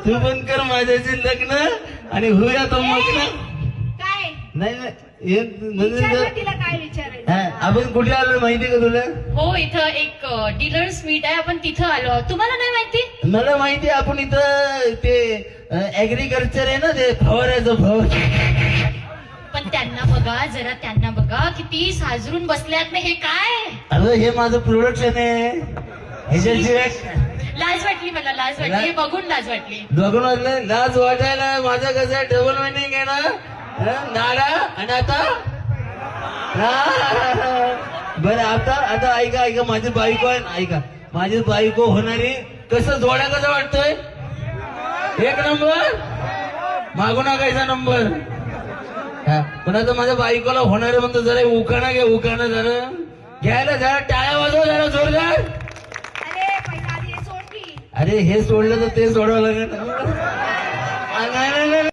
तू पण कर माझ्याशी लग्न आणि होऊया तो मग ना. काय नाही विचारलं तिला काय विचारायचं. आपण कुठे आलो माहिती का तुला? हो इथं एक डीलर्स मीट आहे आपण तिथं आलो आहोत. तुम्हाला नाही माहिती? मला माहिती आपण इथं ते ऍग्रिकल्चर आहे ना ते फवारायचं फवार. पण त्यांना बघा जरा त्यांना बघा किती साजरून बसल्यात ना. हे काय अरे हे माझं प्रोडक्शन आहे. ह्याच्याशिवाय लाज वाटली मला लाज वाटली हे बघून लाज वाटली. बघून वाटलं लाज वाटायला माझं कसं डबल मिनिंग आहे ना. नाडा आणि आता बरं आता आता ऐका ऐका माझी बायको आहे ना. ऐका माझी बायको होणारी कसं जोड्या कसं वाटतोय. एक नंबर मागू नकायचा नंबर. पण आता माझ्या बायकोला होणारे म्हणतो जरा उखाणा घ्या उखाणा जरा घ्यायला जरा टाळ्या वाजव जरा जोरदार. अरे हे सोडलं तर ते सोडावं लागेल. नाही